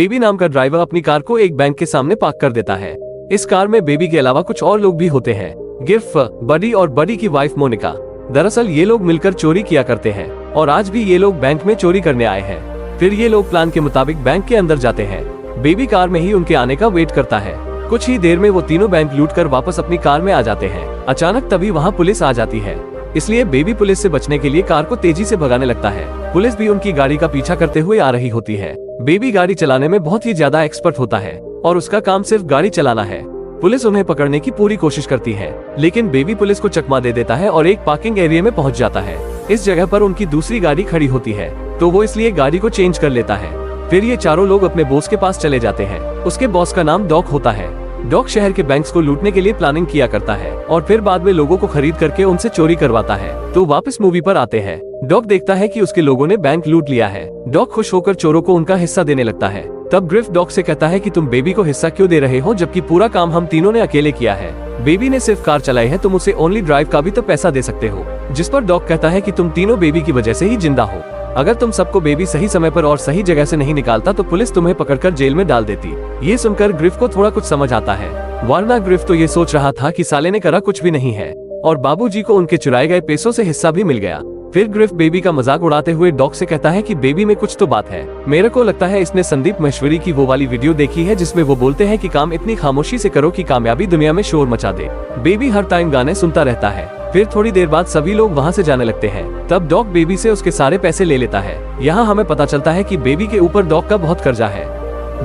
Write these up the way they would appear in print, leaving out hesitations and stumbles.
Baby नाम का driver अपनी कार को एक बैंक के सामने पार्क कर देता है। इस कार में बेबी के अलावा कुछ और लोग भी होते हैं, गिफ, बडी और बडी की वाइफ मोनिका। दरअसल ये लोग मिलकर चोरी किया करते हैं और आज भी ये लोग बैंक में चोरी करने आए हैं। फिर ये लोग प्लान के मुताबिक बैंक के अंदर जाते हैं। बेबी कार में ही उनके आने का वेट करता है। कुछ ही देर में वो तीनों बैंक लूट कर वापस अपनी कार में आ जाते हैं। अचानक तभी वहाँ पुलिस आ जाती है, इसलिए बेबी पुलिस से बचने के लिए कार को तेजी से भगाने लगता है। पुलिस भी उनकी गाड़ी का पीछा करते हुए आ रही होती है। बेबी गाड़ी चलाने में बहुत ही ज्यादा एक्सपर्ट होता है और उसका काम सिर्फ गाड़ी चलाना है। पुलिस उन्हें पकड़ने की पूरी कोशिश करती है, लेकिन बेबी पुलिस को चकमा दे देता है और एक पार्किंग एरिया में पहुंच जाता है। इस जगह पर उनकी दूसरी गाड़ी खड़ी होती है, तो वो इसलिए गाड़ी को चेंज कर लेता है। फिर ये चारों लोग अपने बॉस के पास चले जाते हैं। उसके बॉस का नाम डॉक होता है। डॉक शहर के बैंक्स को लूटने के लिए प्लानिंग किया करता है और फिर बाद में लोगों को खरीद करके उनसे चोरी करवाता है। तो वापस मूवी पर आते हैं। डॉक देखता है कि उसके लोगों ने बैंक लूट लिया है। डॉक खुश होकर चोरों को उनका हिस्सा देने लगता है। तब ग्रिफ डॉक से कहता है कि तुम बेबी को हिस्सा क्यों दे रहे हो, जबकि पूरा काम हम तीनों ने अकेले किया है। बेबी ने सिर्फ कार चलाई है, तुम उसे ओनली ड्राइव का भी तो पैसा दे सकते हो। जिस पर डॉक कहता है कि तुम तीनों बेबी की वजह से ही जिंदा हो। अगर तुम सबको बेबी सही समय पर और सही जगह से नहीं निकालता तो पुलिस तुम्हें पकड़कर जेल में डाल देती। ये सुनकर ग्रिफ को थोड़ा कुछ समझ आता है, वरना ग्रिफ तो ये सोच रहा था कि साले ने करा कुछ भी नहीं है और बाबूजी को उनके चुराए गए पैसों से हिस्सा भी मिल गया। फिर ग्रिफ बेबी का मजाक उड़ाते हुए डॉक से कहता है कि बेबी में कुछ तो बात है। मेरे को लगता है इसने संदीप महेश्वरी की वो वाली वीडियो देखी है जिसमें वो बोलते हैं कि काम इतनी खामोशी से करो कि कामयाबी दुनिया में शोर मचा दे। बेबी हर टाइम गाने सुनता रहता है। फिर थोड़ी देर बाद सभी लोग वहाँ से जाने लगते हैं। तब डॉक बेबी से उसके सारे पैसे ले लेता है। यहाँ हमें पता चलता है कि बेबी के ऊपर डॉक का बहुत कर्जा है।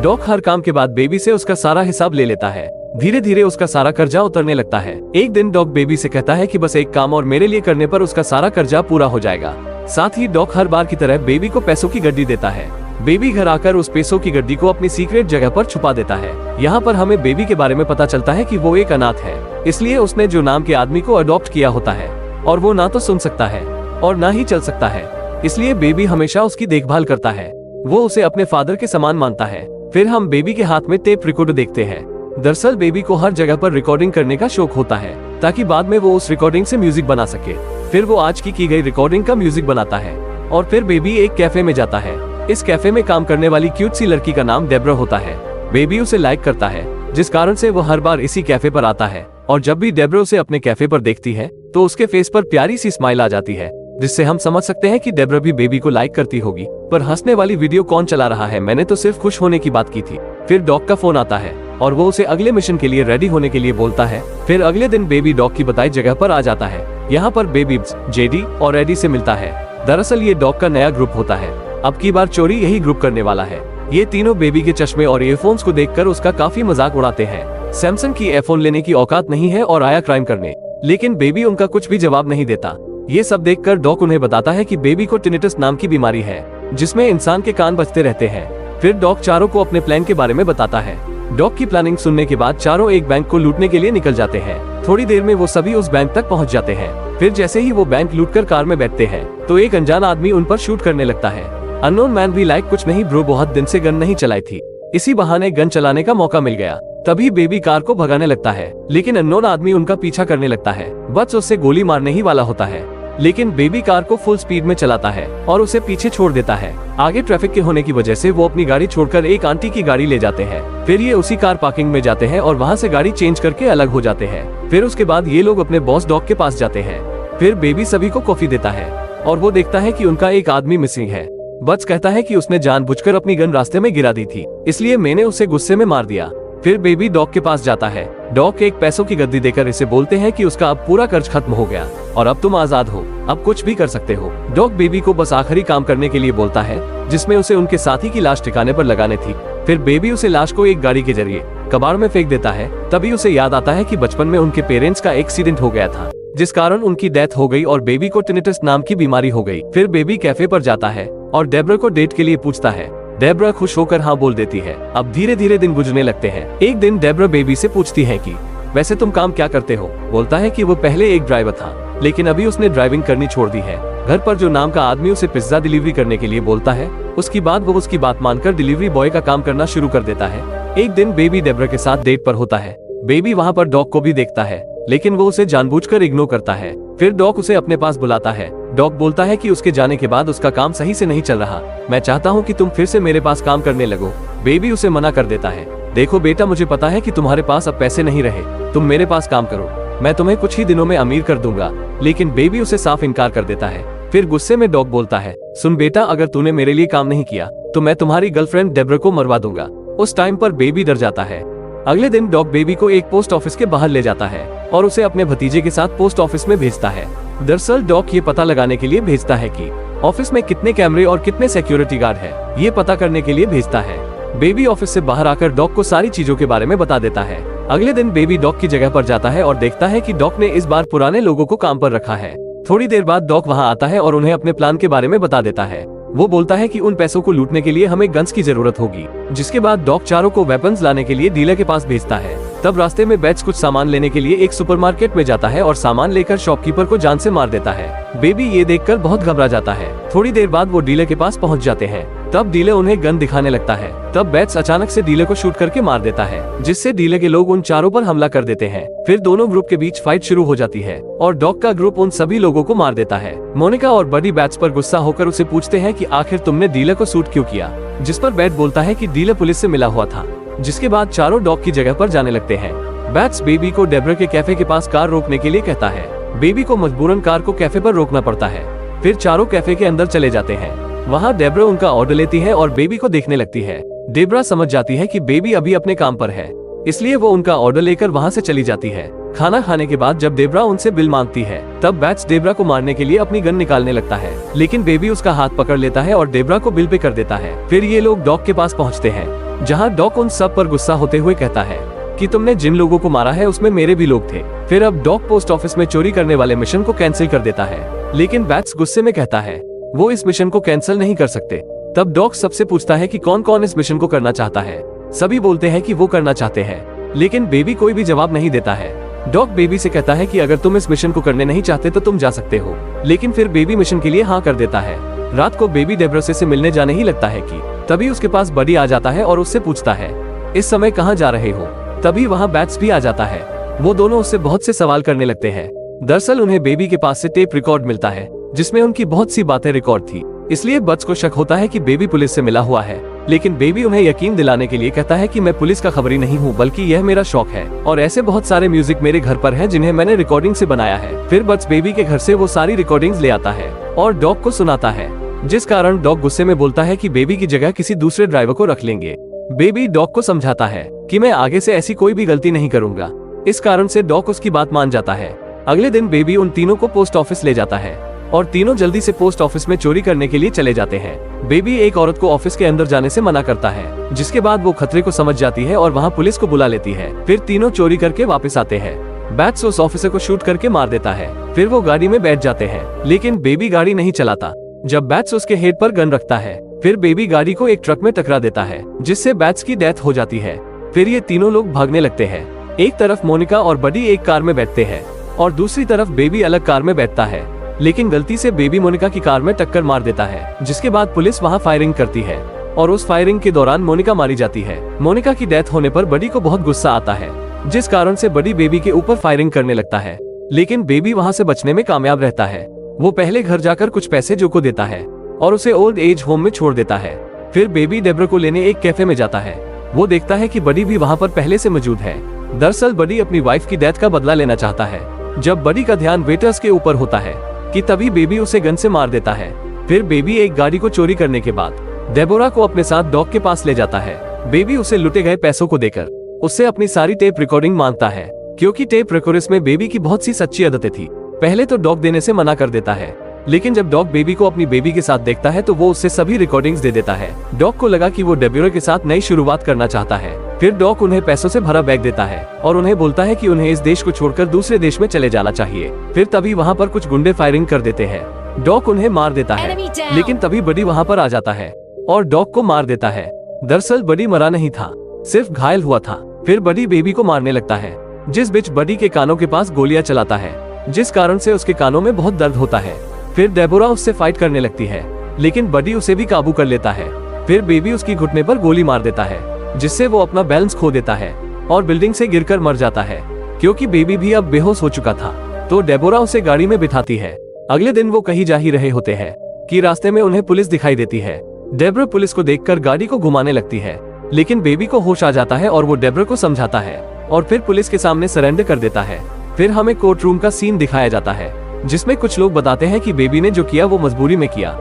डॉक हर काम के बाद बेबी से उसका सारा हिसाब ले लेता है। धीरे धीरे उसका सारा कर्जा उतरने लगता है। एक दिन डॉक बेबी से कहता है कि बस एक काम और मेरे लिए करने पर उसका सारा कर्जा पूरा हो जाएगा। साथ ही डॉक हर बार की तरह बेबी को पैसों की गड्डी देता है। बेबी घर आकर उस पैसों की गड्डी को अपनी सीक्रेट जगह पर छुपा देता है। यहाँ पर हमें बेबी के बारे में पता चलता है कि वो एक अनाथ है, इसलिए उसने जो नाम के आदमी को अडॉप्ट किया होता है और वो ना तो सुन सकता है और ना ही चल सकता है, इसलिए बेबी हमेशा उसकी देखभाल करता है। वो उसे अपने फादर के समान मानता है। फिर हम बेबी के हाथ में टेप रिकॉर्डर देखते हैं। दरअसल बेबी को हर जगह पर रिकॉर्डिंग करने का शौक होता है ताकि बाद में वो उस रिकॉर्डिंग से म्यूजिक बना सके। फिर वो आज की गई रिकॉर्डिंग का म्यूजिक बनाता है और फिर बेबी एक कैफे में जाता है। इस कैफे में काम करने वाली क्यूट सी लड़की का नाम डेब्रा होता है। बेबी उसे लाइक करता है, जिस कारण से वो हर बार इसी कैफे पर आता है और जब भी डेब्रा उसे अपने कैफे पर देखती है तो उसके फेस पर प्यारी सी स्माइल आ जाती है, जिससे हम समझ सकते हैं कि डेब्रा भी बेबी को लाइक करती होगी। पर हंसने वाली वीडियो कौन चला रहा है, मैंने तो सिर्फ खुश होने की बात की थी। फिर डॉक का फोन आता है और वो उसे अगले मिशन के लिए रेडी होने के लिए बोलता है। फिर अगले दिन बेबी डॉक की बताई जगह पर आ जाता है। यहाँ पर बेबी जेडी और एडी से मिलता है। दरअसल ये डॉक का नया ग्रुप होता है। अब की बार चोरी यही ग्रुप करने वाला है। ये तीनों बेबी के चश्मे और ईयरफोन्स को देखकर उसका काफी मजाक उड़ाते हैं। सैमसंग की एयरफोन लेने की औकात नहीं है और आया क्राइम करने, लेकिन बेबी उनका कुछ भी जवाब नहीं देता। ये सब देखकर डॉक उन्हें बताता है कि बेबी को टिनिटस नाम की बीमारी है, जिसमें इंसान के कान बजते रहते हैं। फिर डॉक चारों को अपने प्लान के बारे में बताता है। डॉक की प्लानिंग सुनने के बाद चारों एक बैंक को लूटने के लिए निकल जाते हैं। थोड़ी देर में वो सभी उस बैंक तक पहुंच जाते हैं। फिर जैसे ही वो बैंक लूटकर कार में बैठते हैं तो एक अनजान आदमी उन पर शूट करने लगता है। अननोन मैन भी लाइक कुछ नहीं ब्रो, बहुत दिन से गन नहीं चलाई थी, इसी बहाने गन चलाने का मौका मिल गया। तभी बेबी कार को भगाने लगता है, लेकिन अननोन आदमी उनका पीछा करने लगता है। बस उससे गोली मारने ही वाला होता है, लेकिन बेबी कार को फुल स्पीड में चलाता है और उसे पीछे छोड़ देता है। आगे ट्रैफिक के होने की वजह से वो अपनी गाड़ी छोड़कर एक आंटी की गाड़ी ले जाते हैं। फिर ये उसी कार पार्किंग में जाते हैं और वहाँ से गाड़ी चेंज करके अलग हो जाते हैं। फिर उसके बाद ये लोग अपने बॉस डॉग के पास जाते हैं। फिर बेबी सभी को कॉफी देता है और वो देखता है कि उनका एक आदमी मिसिंग है। बच कहता है कि उसने जानबूझकर अपनी गन रास्ते में गिरा दी थी, इसलिए मैंने उसे गुस्से में मार दिया। फिर बेबी डॉग के पास जाता है। डॉग एक पैसों की गद्दी देकर इसे बोलते हैं कि उसका अब पूरा कर्ज खत्म हो गया और अब तुम आजाद हो, अब कुछ भी कर सकते हो। डॉग बेबी को बस आखिरी काम करने के लिए बोलता है, जिसमें उसे उनके साथी की लाश ठिकाने पर लगाने थी। फिर बेबी उसे लाश को एक गाड़ी के जरिए कबाड़ में फेंक देता है। तभी उसे याद आता है कि बचपन में उनके पेरेंट्स का एक्सीडेंट हो गया था, जिस कारण उनकी डेथ हो गई और बेबी को टिनिटस नाम की बीमारी हो गई। फिर बेबी कैफे पर जाता है और डेब्रा को डेट के लिए पूछता है। डेब्रा खुश होकर हाँ बोल देती है। अब धीरे धीरे दिन गुजरने लगते हैं। एक दिन डेब्रा बेबी से पूछती है कि वैसे तुम काम क्या करते हो। बोलता है कि वो पहले एक ड्राइवर था, लेकिन अभी उसने ड्राइविंग करनी छोड़ दी है। घर पर जो नाम का आदमी उसे पिज्जा डिलीवरी करने के लिए बोलता है, उसके बाद वो उसकी बात मानकर डिलीवरी बॉय का काम करना शुरू कर देता है। एक दिन बेबी डेब्रा के साथ डेट पर होता है। बेबी वहाँ पर डॉग को भी देखता है, लेकिन वो उसे जानबूझकर इग्नोर करता है। फिर डॉग उसे अपने पास बुलाता है। डॉग बोलता है कि उसके जाने के बाद उसका काम सही से नहीं चल रहा। मैं चाहता हूँ कि तुम फिर से मेरे पास काम करने लगो। बेबी उसे मना कर देता है। देखो बेटा, मुझे पता है कि तुम्हारे पास अब पैसे नहीं रहे, तुम मेरे पास काम करो, मैं तुम्हें कुछ ही दिनों में अमीर कर दूंगा। लेकिन बेबी उसे साफ इनकार कर देता है। फिर गुस्से में डॉग बोलता है, सुन बेटा, अगर तूने मेरे लिए काम नहीं किया तो मैं तुम्हारी गर्लफ्रेंड डेब्रा को मरवा दूंगा। उस टाइम पर बेबी डर जाता है। अगले दिन डॉग बेबी को एक पोस्ट ऑफिस के बाहर ले जाता है और उसे अपने भतीजे के साथ पोस्ट ऑफिस में भेजता है। दरअसल डॉग ये पता लगाने के लिए भेजता है कि ऑफिस में कितने कैमरे और कितने सिक्योरिटी गार्ड है, ये पता करने के लिए भेजता है। बेबी ऑफिस से बाहर आकर डॉग को सारी चीजों के बारे में बता देता है। अगले दिन बेबी डॉग की जगह पर जाता है और देखता है कि डॉग ने इस बार पुराने लोगों को काम पर रखा है। थोड़ी देर बाद डॉग वहां आता है और उन्हें अपने प्लान के बारे में बता देता है। वो बोलता है कि उन पैसों को लूटने के लिए हमें गन्स की जरूरत होगी। जिसके बाद डॉग चारों को वेपन्स लाने के लिए डीलर के पास भेजता है। तब रास्ते में बैट्स कुछ सामान लेने के लिए एक सुपरमार्केट में जाता है और सामान लेकर शॉपकीपर को जान से मार देता है। बेबी ये देखकर बहुत घबरा जाता है। थोड़ी देर बाद वो डीलर के पास पहुंच जाते हैं। तब डीलर उन्हें गन दिखाने लगता है। तब बैट्स अचानक से डीलर को शूट करके मार देता है, जिससे डीलर के लोग उन चारों पर हमला कर देते हैं। फिर दोनों ग्रुप के बीच फाइट शुरू हो जाती है और डॉग का ग्रुप उन सभी लोगों को मार देता है। मोनिका और बडी बैट्स पर गुस्सा होकर उसे पूछते हैं कि आखिर तुमने डीलर को शूट क्यों किया, जिस पर बैट बोलता है कि डीलर पुलिस से मिला हुआ था। जिसके बाद चारों डॉग की जगह पर जाने लगते हैं। बैट्स बेबी को डेब्रा के कैफे के पास कार रोकने के लिए कहता है। बेबी को मजबूरन कार को कैफे पर रोकना पड़ता है। फिर चारों कैफे के अंदर चले जाते हैं। वहाँ डेब्रा उनका ऑर्डर लेती है और बेबी को देखने लगती है। डेब्रा समझ जाती है कि बेबी अभी अपने काम पर है, इसलिए वो उनका ऑर्डर लेकर वहाँ से चली जाती है। खाना खाने के बाद जब डेब्रा उनसे बिल मांगती है, तब बैट्स डेब्रा को मारने के लिए अपनी गन निकालने लगता है, लेकिन बेबी उसका हाथ पकड़ लेता है और डेब्रा को बिल पे कर देता है। फिर ये लोग डॉग के पास पहुँचते हैं, जहाँ डॉग उन सब पर गुस्सा होते हुए कहता है कि तुमने जिन लोगों को मारा है उसमें मेरे भी लोग थे। फिर अब डॉग पोस्ट ऑफिस में चोरी करने वाले मिशन को कैंसिल कर देता है, लेकिन बैट्स गुस्से में कहता है वो इस मिशन को कैंसिल नहीं कर सकते। तब डॉग सबसे पूछता है कि कौन कौन इस मिशन को करना चाहता है। सभी बोलते हैं कि वो करना चाहते हैं, लेकिन बेबी कोई भी जवाब नहीं देता है। डॉग बेबी से कहता है कि अगर तुम इस मिशन को करने नहीं चाहते तो तुम जा सकते हो, लेकिन फिर बेबी मिशन के लिए हाँ कर देता है। रात को बेबी डेब्रा से मिलने जाने ही लगता है कि तभी उसके पास बडी आ जाता है और उससे पूछता है इस समय कहाँ जा रहे हो। तभी वहाँ बैट्स भी आ जाता है। वो दोनों उससे बहुत से सवाल करने लगते हैं। दरअसल उन्हें बेबी के पास से टेप रिकॉर्ड मिलता है, जिसमें उनकी बहुत सी बातें रिकॉर्ड थी। इसलिए बट्स को शक होता है कि बेबी पुलिस से मिला हुआ है, लेकिन बेबी उन्हें यकीन दिलाने के लिए कहता है कि मैं पुलिस का खबरी नहीं हूँ, बल्कि यह मेरा शौक है और ऐसे बहुत सारे म्यूजिक मेरे घर पर है जिन्हें मैंने रिकॉर्डिंग से बनाया है। फिर बट्स बेबी के घर से वो सारी रिकॉर्डिंग्स ले आता है और डॉग को सुनाता है, जिस कारण डॉग गुस्से में बोलता है कि बेबी की जगह किसी दूसरे ड्राइवर को रख लेंगे। बेबी डॉग को समझाता है कि मैं आगे से ऐसी कोई भी गलती नहीं करूंगा। इस कारण से डॉग उसकी बात मान जाता है। अगले दिन बेबी उन तीनों को पोस्ट ऑफिस ले जाता है और तीनों जल्दी से पोस्ट ऑफिस में चोरी करने के लिए चले जाते हैं। बेबी एक औरत को ऑफिस के अंदर जाने से मना करता है, जिसके बाद वो खतरे को समझ जाती है और वहाँ पुलिस को बुला लेती है। फिर तीनों चोरी करके वापस आते हैं। बैट्स उस ऑफिसर को शूट करके मार देता है। फिर वो गाड़ी में बैठ जाते हैं, लेकिन बेबी गाड़ी नहीं चलाता। जब बैट्स उसके हेड पर गन रखता है, फिर बेबी गाड़ी को एक ट्रक में टकरा देता है, जिससे बैट्स की डेथ हो जाती है। फिर ये तीनों लोग भागने लगते हैं। एक तरफ मोनिका और बडी एक कार में बैठते हैं और दूसरी तरफ बेबी अलग कार में बैठता है, लेकिन गलती से बेबी मोनिका की कार में टक्कर मार देता है, जिसके बाद पुलिस वहां फायरिंग करती है और उस फायरिंग के दौरान मोनिका मारी जाती है। मोनिका की डेथ होने पर बडी को बहुत गुस्सा आता है, जिस कारण से बडी बेबी के ऊपर फायरिंग करने लगता है, लेकिन बेबी वहां से बचने में कामयाब रहता है। वो पहले घर जाकर कुछ पैसे जो को देता है और उसे ओल्ड एज होम में छोड़ देता है। फिर बेबी डेब्रा को लेने एक कैफे में जाता है। वो देखता है कि बडी भी वहाँ पर पहले से मौजूद है। दरअसल बडी अपनी वाइफ की डेथ का बदला लेना चाहता है। जब बडी का ध्यान वेटर्स के ऊपर होता है कि तभी बेबी उसे गन से मार देता है। फिर बेबी एक गाड़ी को चोरी करने के बाद डेबोरा को अपने साथ डॉग के पास ले जाता है। बेबी उसे लुटे गए पैसों को देकर उससे अपनी सारी टेप रिकॉर्डिंग मांगता है, क्योंकि टेप रिकॉर्डिंग्स में बेबी की बहुत सी सच्ची आदतें थी। पहले तो डॉग देने से मना कर देता है, लेकिन जब डॉग बेबी को अपनी बेबी के साथ देखता है तो वो उससे सभी रिकॉर्डिंग्स दे देता है। डॉग को लगा कि वो डेब्यूरा के साथ नई शुरुआत करना चाहता है। फिर डॉग उन्हें पैसों से भरा बैग देता है और उन्हें बोलता है कि उन्हें इस देश को छोड़कर दूसरे देश में चले जाना चाहिए। फिर तभी वहाँ पर कुछ गुंडे फायरिंग कर देते हैं। डॉग उन्हें मार देता है, लेकिन तभी बडी वहाँ पर आ जाता है और डॉग को मार देता है। दरअसल बडी मरा नहीं था, सिर्फ घायल हुआ था। फिर बडी बेबी को मारने लगता है, जिस बीच बडी के कानों के पास गोलियां चलाता है, जिस कारण से उसके कानों में बहुत दर्द होता है। फिर डेबोरा उससे फाइट करने लगती है, लेकिन बडी उसे भी काबू कर लेता है। फिर बेबी उसकी घुटने पर गोली मार देता है, जिससे वो अपना बैलेंस खो देता है और बिल्डिंग से गिरकर मर जाता है। क्योंकि बेबी भी अब बेहोश हो चुका था, तो डेबोरा उसे गाड़ी में बिठाती है अगले दिन वो कहीं जा ही रहे होते हैं कि रास्ते में उन्हें पुलिस दिखाई देती है। डेब्रा पुलिस को देखकर गाड़ी को घुमाने लगती है, लेकिन बेबी को होश आ जाता है और वो डेब्रा को समझाता है और फिर पुलिस के सामने सरेंडर कर देता है। फिर हमें कोर्ट रूम का सीन दिखाया जाता है, जिसमें कुछ लोग बताते हैं कि बेबी ने जो किया वो मजबूरी में किया,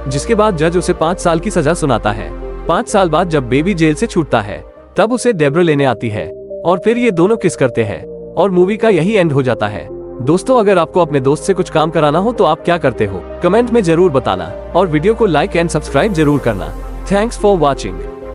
जिसके बाद जज उसे 5 साल की सजा सुनाता है। 5 साल बाद जब बेबी जेल से छूटता है, तब उसे डेब्रा लेने आती है और फिर ये दोनों किस करते हैं और मूवी का यही एंड हो जाता है। दोस्तों, अगर आपको अपने दोस्त से कुछ काम कराना हो तो आप क्या करते हो, कमेंट में जरूर बताना और वीडियो को लाइक एंड सब्सक्राइब जरूर करना। Thanks for watching.